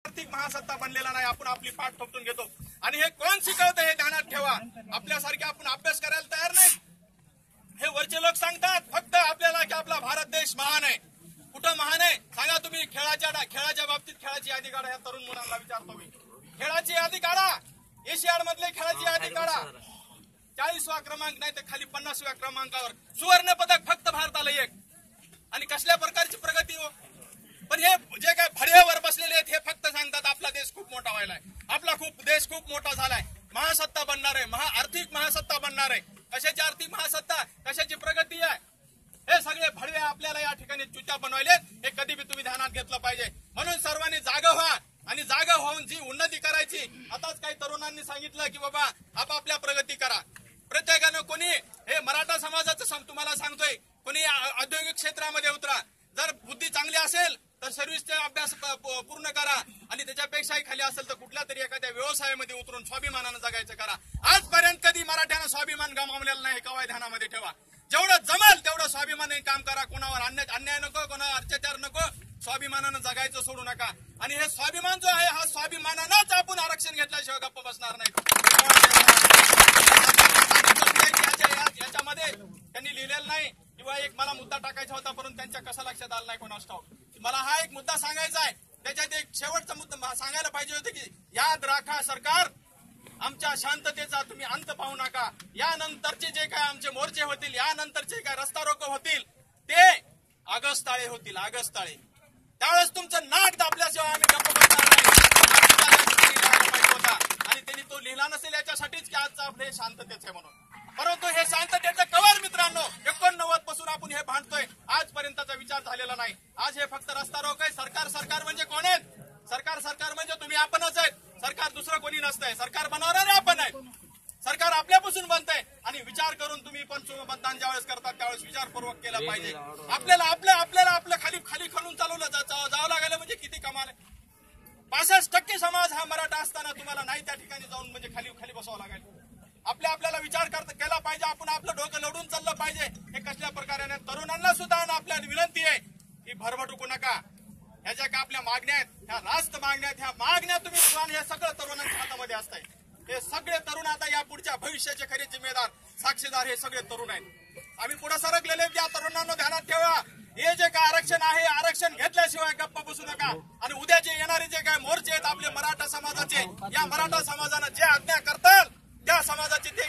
आर्थिक महासत्ता बनलेला नाही, आपण आपली पाठ थोपटून घेतो। आणि हे कोण शिकवतं हे ध्यानात ठेवा, आपल्यासारखे आपण अभ्यास करायला तयार नाही। हे वरचे लोक सांगतात फक्त आपल्याला की आपला भारत देश महान आहे। कुठं महान आहे सांगा तुम्ही? खेळाच्या बाबतीत खेळाची यादी काढा, या तरुण मुलांना विचारतो मी। खेळाची यादी काढा, एशियाड मधले खेळाची यादी काढा। 40वा क्रमांक नाही तर खाली 50व्या क्रमांकावर सुवर्ण पदक फक्त भारताला एक। आणि कसल्या प्रकारची प्रगती हो? पण हे जे काय फळ्यावर बसलेले आहेत हे फक्त सांगतात आपला देश खूप मोठा व्हायलाय, आपला देश खूप मोठा झालाय, महासत्ता बनणार आहे, आर्थिक महासत्ता बनणार आहे। कशाची आर्थिक महासत्ता, कशाची प्रगती आहे? हे सगळे भडवे आपल्याला या ठिकाणी चुत्या बनवायले, हे कधी बी तुम्ही ध्यानात घेतलं पाहिजे। म्हणून सर्वांनी जागा व्हा आणि जागा होऊन जी उन्नती करायची। आताच काही तरुणांनी सांगितलं की बाबा आपापल्या प्रगती करा। प्रत्येकानं कोणी हे मराठा समाजाचं तुम्हाला सांगतोय, कोणी औद्योगिक क्षेत्रामध्ये उतरा, जर बुद्धी चांगली असेल तर सर्व्हिसचा अभ्यास पूर्ण करा, आणि त्याच्यापेक्षाही खाली असेल तर कुठल्या तरी एखाद्या व्यवसायामध्ये उतरून स्वाभिमानानं जगायचं करा। आजपर्यंत कधी मराठ्यानं स्वाभिमान गमावलेलं नाही, कवाय ध्यानामध्ये ठेवा। जेवढं जमेल तेवढं स्वाभिमानाने काम करा, कोणावर अन्याय नको, कोणावर अत्याचार नको, स्वाभिमानानं जगायचं सोडू नका। आणि हे स्वाभिमान जो आहे हा स्वाभिमानानंच आपण आरक्षण घेतल्याशिवाय गप्प बसणार नाही। याच्यामध्ये त्यांनी लिहिलेलं नाही किंवा एक मला मुद्दा टाकायचा होता, परंतु त्यांच्या कसं लक्षात आलं नाही कोणास ठाऊक। मला हा एक मुद्दा सांगायचा आहे, त्याच्यात एक शेवटचा मुद्दा सांगायला पाहिजे होते की याद राखा सरकार, आमच्या शांततेचा तुम्ही अंत पाहू नका। यानंतरचे जे काय आमचे मोर्चे होतील, यानंतरचे काय रस्ता रोको होतील ते आगस्ताळे होतील, आगस्ताळे। त्यावेळेस तुमचं नाक दाबल्याशिवाय आम्ही गप्प बसणार नाही होता। आणि त्यांनी तो लिहिला नसेल याच्यासाठीच की आजचा आपले शांततेच आहे म्हणून, परंतु हे शांततेचं कवर मित्रांनो 89 पासून आपण हे भांडतोय, आजपर्यंतचा विचार झालेला नाही। आज हे फक्त रस्ता रोक आहे। सरकार म्हणजे कोण आहे? सरकार म्हणजे तुम्ही आपणच आहेत। सरकार दुसरं कोणी नसतंय, सरकार बनवणारे आपण आहे। सरकार आपल्यापासून बनतंय, आणि विचार करून तुम्ही पण मतदान ज्यावेळेस करतात त्यावेळेस विचारपूर्वक केलं पाहिजे। आपल्याला आपलं खाली खणून चालवलं जावं लागलं म्हणजे किती कमाल आहे। 65% समाज हा मराठा असताना तुम्हाला नाही त्या ठिकाणी जाऊन म्हणजे खाली बसावं लागेल। आपल्याला विचार केला पाहिजे, आपण आपलं डोकं लढून चाललं पाहिजे। हे कसल्या प्रकारे तरुणांना सुद्धा आपल्याला विनंती आहे की भरभटू नका। ह्या ज्या आपल्या मागण्या आहेत, ह्या रास्त मागण्या आहेत, ह्या मागण्या तुम्ही हे सगळं तरुणांच्या हातामध्ये असताय। हे सगळे तरुण आता या पुढच्या भविष्याचे खरे जिम्मेदार साक्षीदार हे सगळे तरुण आहेत। आम्ही पुढे सरकलेले या तरुणांना ध्यानात ठेवा, हे जे काय आरक्षण आहे आरक्षण घेतल्याशिवाय गप्पा बसू नका। आणि उद्या जे येणारे जे काय मोर्चे आहेत आपले मराठा समाजाचे, या मराठा समाजानं जे आज्ञा करताल त्या समाजाचे ते